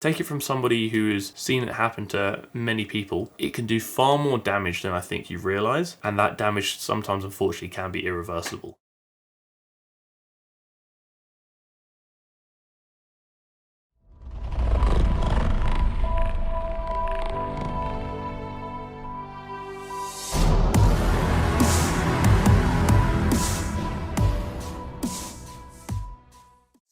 Take it from somebody who has seen it happen to many people. It can do far more damage than I think you realise, and that damage sometimes unfortunately can be irreversible.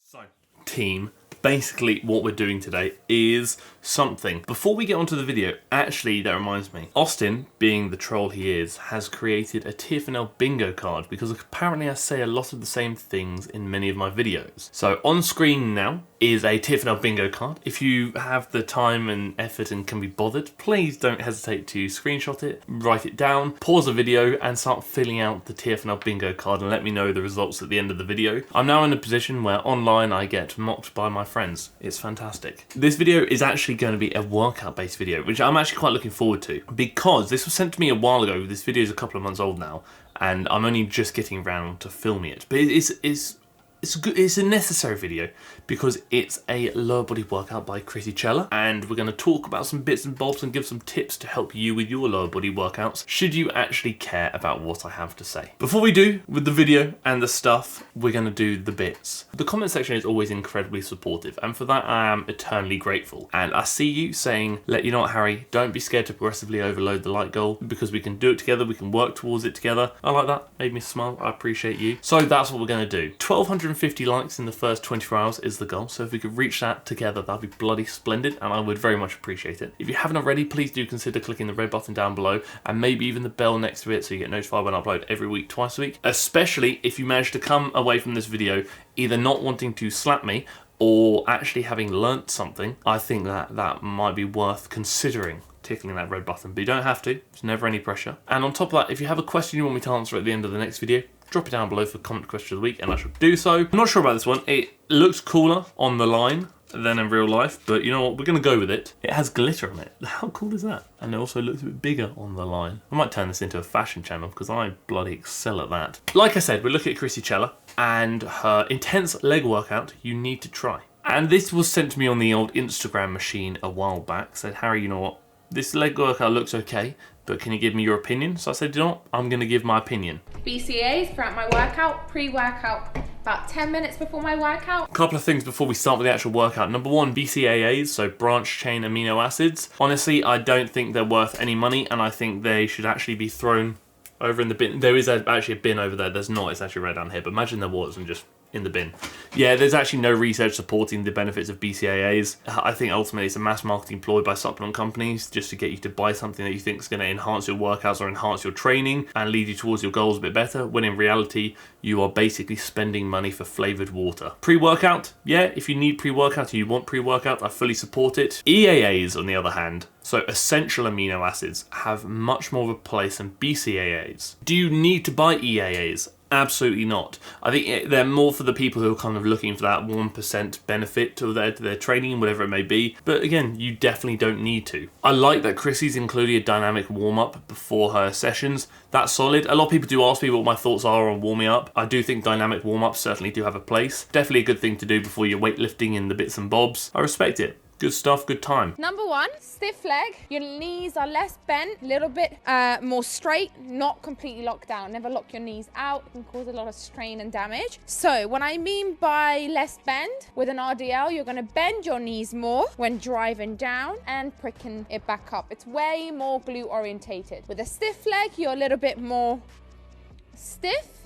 So, team. Basically, what we're doing today is something. Before we get onto the video, actually, that reminds me. Austin, being the troll he is, has created a TFNL bingo card because apparently I say a lot of the same things in many of my videos. So on screen now is a TFNL bingo card. If you have the time and effort and can be bothered, please don't hesitate to screenshot it, write it down, pause the video and start filling out the TFNL bingo card and let me know the results at the end of the video. I'm now in a position where online I get mocked by my friends. It's fantastic. This video is actually going to be a workout based video, which I'm actually quite looking forward to because this was sent to me a while ago. This video is a couple of months old now and I'm only just getting around to filming it, but it's a necessary video because it's a lower body workout by Krissy Cela, and we're going to talk about some bits and bobs and give some tips to help you with your lower body workouts should you actually care about what I have to say. Before we do with the video and the stuff, we're going to do the bits. The comment section is always incredibly supportive, and for that I am eternally grateful. And I see you saying, you know what, Harry, don't be scared to progressively overload the like goal because we can do it together, we can work towards it together. I like that, made me smile, I appreciate you. So that's what we're going to do. 1,250 likes in the first 24 hours is the goal, so if we could reach that together, that'd be bloody splendid, and I would very much appreciate it. If you haven't already, please do consider clicking the red button down below, and maybe even the bell next to it so you get notified when I upload every week, twice a week, especially if you manage to come away from this video either not wanting to slap me or actually having learnt something. I think that might be worth considering tickling that red button, but you don't have to, there's never any pressure. And on top of that, if you have a question you want me to answer at the end of the next video, drop it down below for comment question of the week and I shall do so. I'm not sure about this one. It looks cooler on the line than in real life, but you know what, we're going to go with it. It has glitter on it. How cool is that? And it also looks a bit bigger on the line. I might turn this into a fashion channel because I bloody excel at that. Like I said, we're looking at Krissy Cela and her intense leg workout you need to try. And this was sent to me on the old Instagram machine a while back. Said, Harry, you know what, this leg workout looks okay, but can you give me your opinion? So I said, you know what, I'm going to give my opinion. BCAAs throughout my workout, pre-workout, about 10 minutes before my workout. A couple of things before we start with the actual workout. Number one, BCAAs, so branch chain amino acids. Honestly, I don't think they're worth any money, and I think they should actually be thrown over in the bin. There is actually a bin over there. There's not, it's actually right down here, but imagine there was and just in the bin. Yeah, there's actually no research supporting the benefits of BCAAs. I think ultimately it's a mass marketing ploy by supplement companies just to get you to buy something that you think is going to enhance your workouts or enhance your training and lead you towards your goals a bit better, when in reality you are basically spending money for flavoured water. Pre-workout, yeah, if you need pre-workout and you want pre-workout, I fully support it. EAAs, on the other hand, so essential amino acids, have much more of a place than BCAAs. Do you need to buy EAAs? Absolutely not. I think they're more for the people who are kind of looking for that 1% benefit to their training, whatever it may be. But again, you definitely don't need to. I like that Krissy's included a dynamic warm-up before her sessions. That's solid. A lot of people do ask me what my thoughts are on warming up. I do think dynamic warm-ups certainly do have a place. Definitely a good thing to do before you're weightlifting in the bits and bobs. I respect it. Good stuff, good time. Number one, stiff leg. Your knees are less bent, a little bit more straight, not completely locked down. Never lock your knees out, it can cause a lot of strain and damage. So what I mean by less bend, with an RDL, you're gonna bend your knees more when driving down and pricking it back up. It's way more glute orientated. With a stiff leg, you're a little bit more stiff,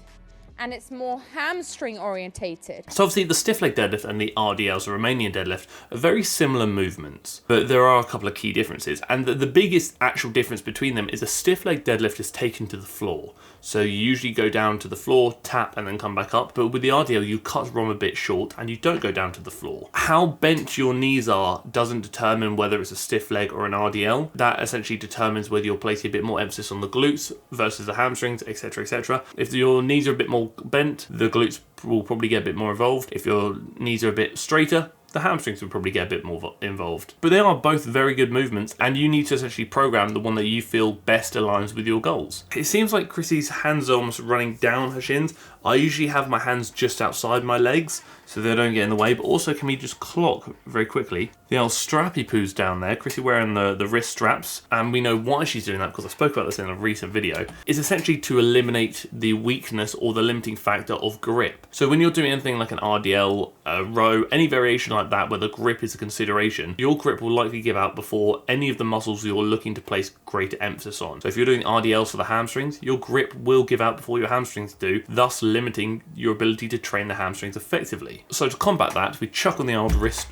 and it's more hamstring orientated. So obviously the stiff leg deadlift and the RDLs, the Romanian deadlift, are very similar movements, but there are a couple of key differences. And the biggest actual difference between them is a stiff leg deadlift is taken to the floor. So you usually go down to the floor, tap, and then come back up. But with the RDL, you cut ROM a bit short and you don't go down to the floor. How bent your knees are doesn't determine whether it's a stiff leg or an RDL. That essentially determines whether you're placing a bit more emphasis on the glutes versus the hamstrings, etc., etc. If your knees are a bit more bent, the glutes will probably get a bit more involved. If your knees are a bit straighter, the hamstrings will probably get a bit more involved. But they are both very good movements, and you need to essentially program the one that you feel best aligns with your goals. It seems like Krissy's hands are almost running down her shins. I usually have my hands just outside my legs so they don't get in the way, but also can we just clock very quickly the old strappy poos down there. Krissy wearing the wrist straps, and we know why she's doing that because I spoke about this in a recent video, is essentially to eliminate the weakness or the limiting factor of grip. So when you're doing anything like an RDL, a row, any variation like that where the grip is a consideration, your grip will likely give out before any of the muscles you're looking to place greater emphasis on. So if you're doing RDLs for the hamstrings, your grip will give out before your hamstrings do, thus limiting your ability to train the hamstrings effectively. So to combat that, we chuck on the old wrist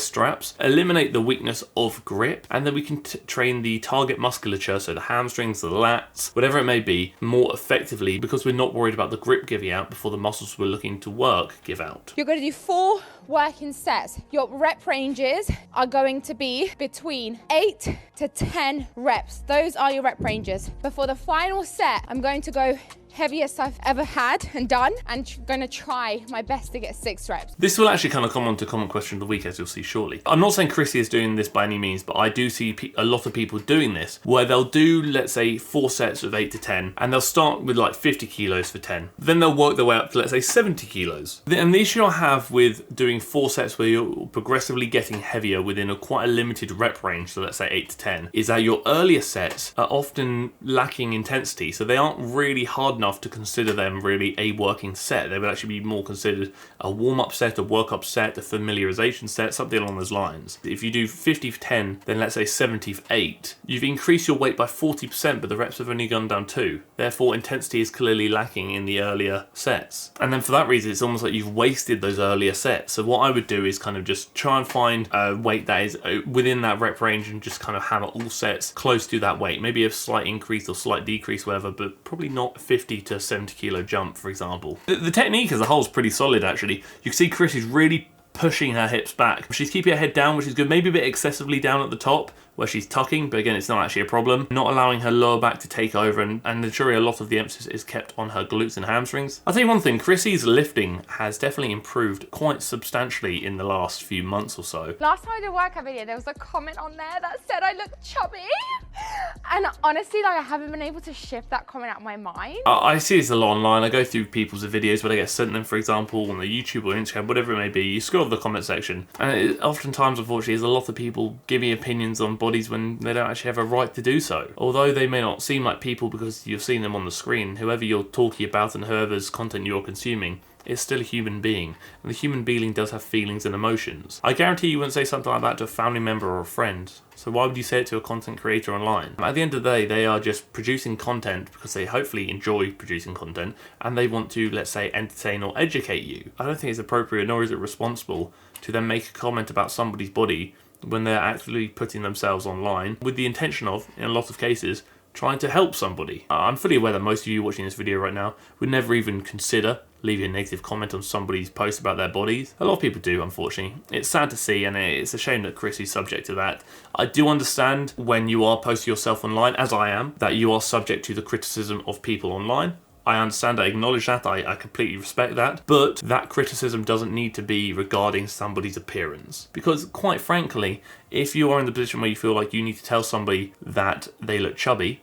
straps, eliminate the weakness of grip, and then we can train the target musculature, so the hamstrings, the lats, whatever it may be, more effectively because we're not worried about the grip giving out before the muscles we're looking to work give out. You're going to do 4 working sets. Your rep ranges are going to be between 8 to 10 reps. Those are your rep ranges. Before the final set, I'm going to go heaviest I've ever had and done, and going to try my best to get 6 reps. This will actually kind of come on to common question of the week, as you'll see shortly. I'm not saying Krissy is doing this by any means, but I do see a lot of people doing this, where they'll do, let's say, 4 sets of 8 to 10, and they'll start with like 50 kilos for 10. Then they'll work their way up to, let's say, 70 kilos. And the issue I have with doing 4 sets where you're progressively getting heavier within quite a limited rep range, so let's say 8 to 10, is that your earlier sets are often lacking intensity, so they aren't really hard enough to consider them really a working set. They would actually be more considered a warm-up set, a work-up set, a familiarization set, something along those lines. If you do 50 for 10, then let's say 70 for 8, you've increased your weight by 40%, but the reps have only gone down 2. Therefore, intensity is clearly lacking in the earlier sets. And then for that reason, it's almost like you've wasted those earlier sets. So what I would do is kind of just try and find a weight that is within that rep range and just kind of hammer all sets close to that weight. Maybe a slight increase or slight decrease, whatever, but probably not 50 to 70 kilo jump, for example. The technique as a whole is pretty solid, actually. You can see Krissy's really pushing her hips back. She's keeping her head down, which is good. Maybe a bit excessively down at the top, where she's tucking, but again, it's not actually a problem. Not allowing her lower back to take over, and ensuring a lot of the emphasis is kept on her glutes and hamstrings. I'll tell you one thing, Krissy's lifting has definitely improved quite substantially in the last few months or so. Last time I did a workout video, there was a comment on there that said I look chubby. And honestly, like, I haven't been able to shift that comment out of my mind. I see this a lot online. I go through people's videos where they get sent them, for example, on the YouTube or Instagram, whatever it may be. You scroll the comment section, and oftentimes, unfortunately, there's a lot of people giving opinions on bodies when they don't actually have a right to do so. Although they may not seem like people because you've seen them on the screen, whoever you're talking about and whoever's content you're consuming is still a human being, and the human being does have feelings and emotions. I guarantee you wouldn't say something like that to a family member or a friend, so why would you say it to a content creator online? At the end of the day, they are just producing content because they hopefully enjoy producing content, and they want to, let's say, entertain or educate you. I don't think it's appropriate, nor is it responsible, to then make a comment about somebody's body when they're actually putting themselves online with the intention of, in a lot of cases, trying to help somebody. I'm fully aware that most of you watching this video right now would never even consider leaving a negative comment on somebody's post about their bodies. A lot of people do, unfortunately. It's sad to see, and it's a shame that Krissy's subject to that. I do understand when you are posting yourself online, as I am, that you are subject to the criticism of people online. I understand, I acknowledge that, I completely respect that, but that criticism doesn't need to be regarding somebody's appearance. Because quite frankly, if you are in the position where you feel like you need to tell somebody that they look chubby,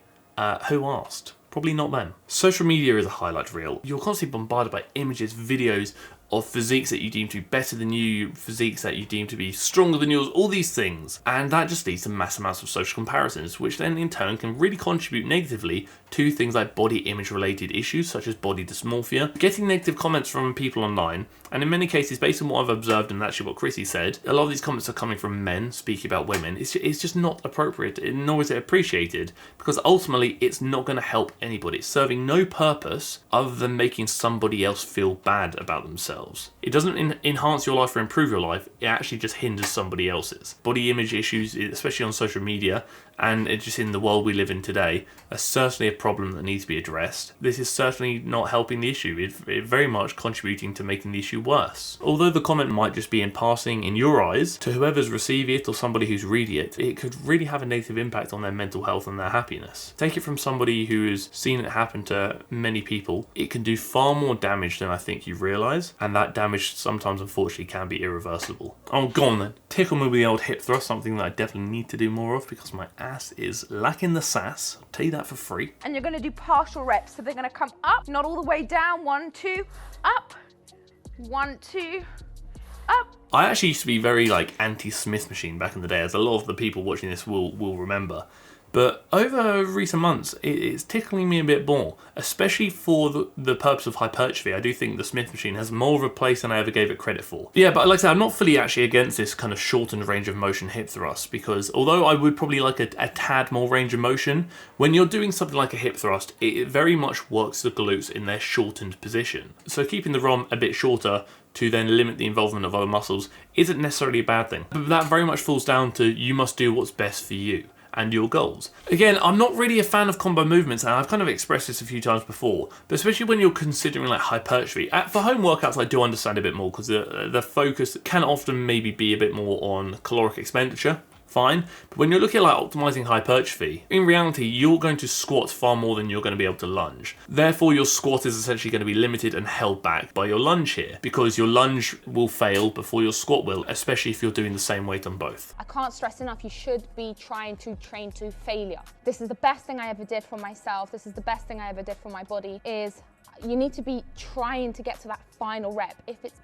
who asked? Probably not them. Social media is a highlight reel. You're constantly bombarded by images, videos of physiques that you deem to be better than you, physiques that you deem to be stronger than yours, all these things. And that just leads to mass amounts of social comparisons, which then in turn can really contribute negatively to things like body image related issues such as body dysmorphia. Getting negative comments from people online, and in many cases, based on what I've observed and actually what Krissy said, a lot of these comments are coming from men speaking about women. It's just not appropriate, nor is it appreciated, because ultimately it's not going to help anybody. It's serving no purpose other than making somebody else feel bad about themselves. It doesn't enhance your life or improve your life, it actually just hinders somebody else's. Body image issues, especially on social media, and just in the world we live in today, are certainly a problem that needs to be addressed. This is certainly not helping the issue, it very much contributing to making the issue worse. Although the comment might just be in passing in your eyes, to whoever's receiving it or somebody who's reading it, it could really have a negative impact on their mental health and their happiness. Take it from somebody who's seen it happen to many people, it can do far more damage than I think you realise, and that damage sometimes unfortunately can be irreversible. Oh, go on then. Tickle me with the old hip thrust, something that I definitely need to do more of because my ass is lacking the sass. I'll tell you that for free. And you're gonna do partial reps. So they're gonna come up, not all the way down. 1, 2, up. 1, 2, up. I actually used to be very like anti-Smith machine back in the day, as a lot of the people watching this will remember. But over recent months, it's tickling me a bit more, especially for the purpose of hypertrophy. I do think the Smith machine has more of a place than I ever gave it credit for. Yeah, but like I said, I'm not fully actually against this kind of shortened range of motion hip thrust, because although I would probably like a tad more range of motion, when you're doing something like a hip thrust, it very much works the glutes in their shortened position. So keeping the ROM a bit shorter to then limit the involvement of other muscles isn't necessarily a bad thing. But that very much falls down to you must do what's best for you and your goals. Again, I'm not really a fan of combo movements, and I've kind of expressed this a few times before, but especially when you're considering like hypertrophy. For home workouts, I do understand a bit more because the focus can often maybe be a bit more on caloric expenditure. Fine, but when you're looking at like optimizing hypertrophy, in reality you're going to squat far more than you're going to be able to lunge. Therefore your squat is essentially going to be limited and held back by your lunge here, because your lunge will fail before your squat will, especially if you're doing the same weight on both. I can't stress enough, you should be trying to train to failure. This is the best thing I ever did for myself. This is the best thing I ever did for my body, is you need to be trying to get to that final rep. If it's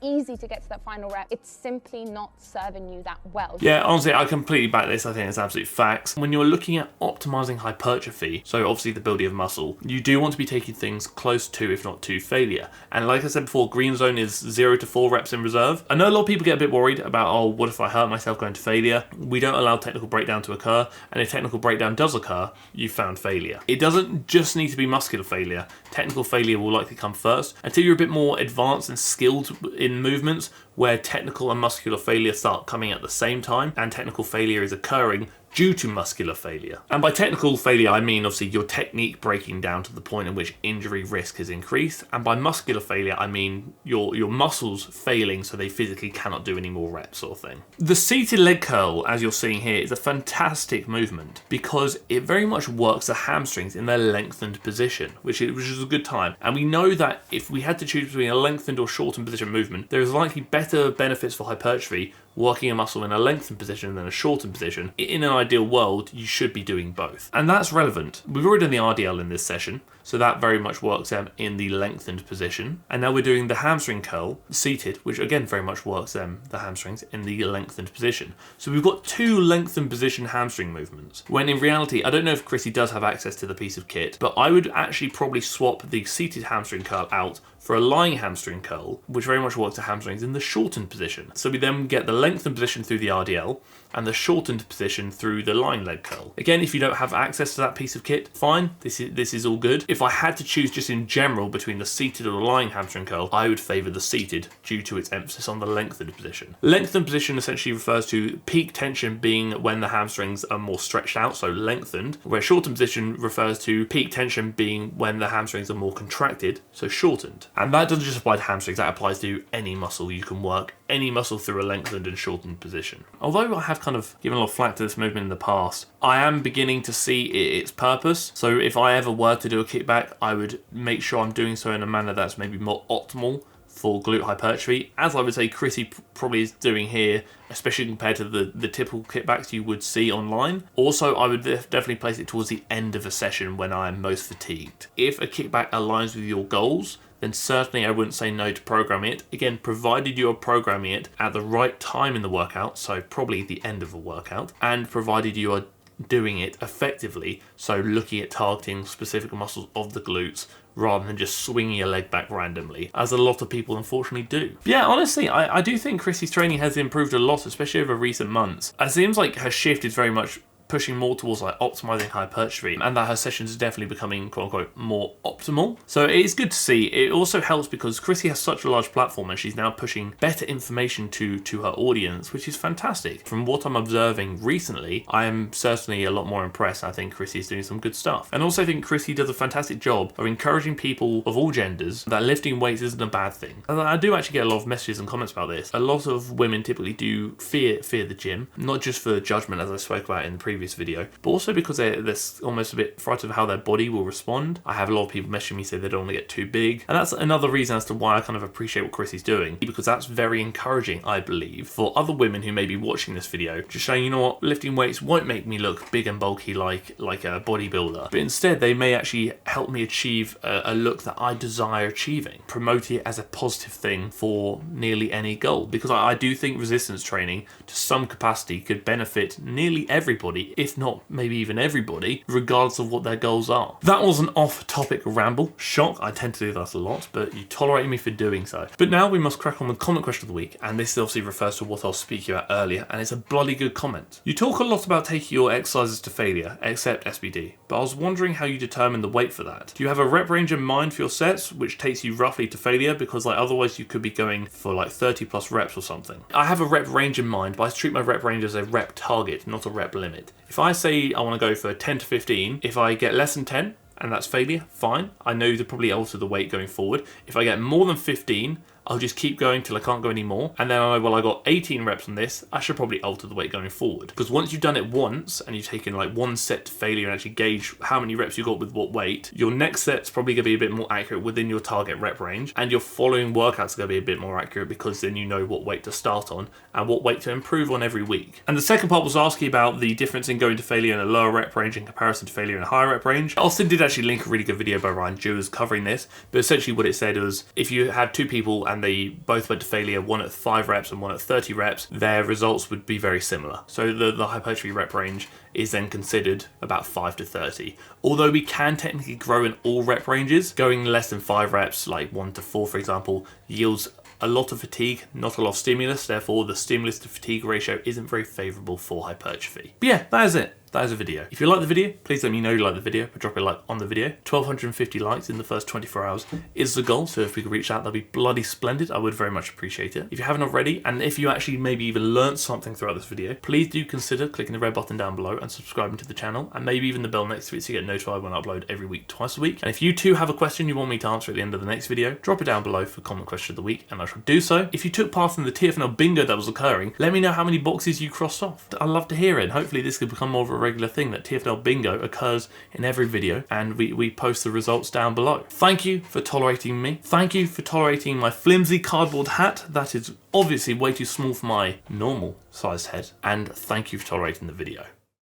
easy to get to that final rep, it's simply not serving you that well. Yeah, honestly, I completely back this. I think it's absolute facts. When you're looking at optimizing hypertrophy, so obviously the building of muscle, you do want to be taking things close to, if not to, failure. And like I said before, green zone is 0 to 4 reps in reserve. I know a lot of people get a bit worried about, oh, what if I hurt myself going to failure? We don't allow technical breakdown to occur, and if technical breakdown does occur, you've found failure. It doesn't just need to be muscular failure. Technical failure will likely come first until you're a bit more advanced and skilled in movements where technical and muscular failure start coming at the same time, and technical failure is occurring due to muscular failure. And by technical failure, I mean obviously your technique breaking down to the point in which injury risk is increased. And by muscular failure, I mean your muscles failing so they physically cannot do any more reps, sort of thing. The seated leg curl, as you're seeing here, is a fantastic movement because it very much works the hamstrings in their lengthened position, which is a good time. And we know that if we had to choose between a lengthened or shortened position movement, there is likely better benefits for hypertrophy working a muscle in a lengthened position than a shortened position. In an ideal world, you should be doing both. And that's relevant. We've already done the RDL in this session, so that very much works in the lengthened position. And now we're doing the hamstring curl, seated, which again very much works the hamstrings in the lengthened position. So we've got 2 lengthened position hamstring movements, when in reality, I don't know if Krissy does have access to the piece of kit, but I would actually probably swap the seated hamstring curl out for a lying hamstring curl, which very much works the hamstrings in the shortened position. So we then get the lengthened position through the RDL and the shortened position through the lying leg curl. Again, if you don't have access to that piece of kit, fine, this is all good. If I had to choose just in general between the seated or the lying hamstring curl, I would favour the seated due to its emphasis on the lengthened position. Lengthened position essentially refers to peak tension being when the hamstrings are more stretched out, so lengthened, where shortened position refers to peak tension being when the hamstrings are more contracted, so shortened. And that doesn't just apply to hamstrings, that applies to any muscle. You can work any muscle through a lengthened and shortened position. Although I have kind of given a lot of flack to this movement in the past, I am beginning to see its purpose. So if I ever were to do a kickback, I would make sure I'm doing so in a manner that's maybe more optimal for glute hypertrophy, as I would say Krissy probably is doing here, especially compared to the typical kickbacks you would see online. Also, I would definitely place it towards the end of a session when I am most fatigued. If a kickback aligns with your goals, then certainly I wouldn't say no to programming it. Again, provided you are programming it at the right time in the workout, so probably the end of a workout, and provided you are doing it effectively, so looking at targeting specific muscles of the glutes rather than just swinging your leg back randomly, as a lot of people unfortunately do. Yeah, honestly, I do think Krissy's training has improved a lot, especially over recent months. It seems like her shift is very much pushing more towards like optimizing hypertrophy, and that her sessions are definitely becoming quote unquote more optimal. So it's good to see. It also helps because Krissy has such a large platform and she's now pushing better information to her audience, which is fantastic. From what I'm observing recently, I am certainly a lot more impressed. I think Krissy is doing some good stuff. And also I think Krissy does a fantastic job of encouraging people of all genders that lifting weights isn't a bad thing. And I do actually get a lot of messages and comments about this. A lot of women typically do fear the gym, not just for judgment as I spoke about in the previous previous video, but also because they're almost a bit frightened of how their body will respond. I have a lot of people messaging me say they don't want to get too big, and that's another reason as to why I kind of appreciate what Krissy's doing, because that's very encouraging, I believe, for other women who may be watching this video, just showing, you know what, lifting weights won't make me look big and bulky like a bodybuilder, but instead they may actually help me achieve a look that I desire achieving. Promote it as a positive thing for nearly any goal, because I do think resistance training to some capacity could benefit nearly everybody, if not maybe even everybody, regardless of what their goals are. That was an off-topic ramble. Shock, I tend to do that a lot, but you tolerate me for doing so. But now we must crack on with comment question of the week, and this obviously refers to what I was speaking about earlier, and it's a bloody good comment. You talk a lot about taking your exercises to failure, except SBD, but I was wondering how you determine the weight for that. Do you have a rep range in mind for your sets, which takes you roughly to failure? Because like otherwise you could be going for like 30 plus reps or something. I have a rep range in mind, but I treat my rep range as a rep target, not a rep limit. If I say I want to go for 10 to 15, if I get less than 10, and that's failure, fine. I know to probably alter the weight going forward. If I get more than 15, I'll just keep going till I can't go anymore. And then I know, well, I got 18 reps on this, I should probably alter the weight going forward. Because once you've done it once and you've taken like one set to failure and actually gauge how many reps you got with what weight, your next set's probably gonna be a bit more accurate within your target rep range, and your following workouts are gonna be a bit more accurate because then you know what weight to start on and what weight to improve on every week. And the second part was asking about the difference in going to failure in a lower rep range in comparison to failure in a higher rep range. Austin did actually link a really good video by Ryan Jewers covering this, but essentially what it said was if you had two people and they both went to failure, one at 5 reps and one at 30 reps, their results would be very similar. So the hypertrophy rep range is then considered about 5 to 30. Although we can technically grow in all rep ranges, going less than 5 reps, like 1 to 4 for example, yields a lot of fatigue, not a lot of stimulus, therefore the stimulus to fatigue ratio isn't very favourable for hypertrophy. But yeah, that is it. That is a video. If you like the video, please let me know you like the video by dropping a like on the video. 1,250 likes in the first 24 hours is the goal, so if we could reach that, that'd be bloody splendid. I would very much appreciate it. If you haven't already, and if you actually maybe even learned something throughout this video, please do consider clicking the red button down below and subscribing to the channel, and maybe even the bell next to it so you get notified when I upload every week, twice a week. And if you too have a question you want me to answer at the end of the next video, drop it down below for comment question of the week, and I shall do so. If you took part in the TFNL bingo that was occurring, let me know how many boxes you crossed off. I'd love to hear it, and hopefully this could become more of a regular thing, that TFNL bingo occurs in every video and we post the results down below. Thank you for tolerating me. Thank you for tolerating my flimsy cardboard hat that is obviously way too small for my normal sized head. And thank you for tolerating the video.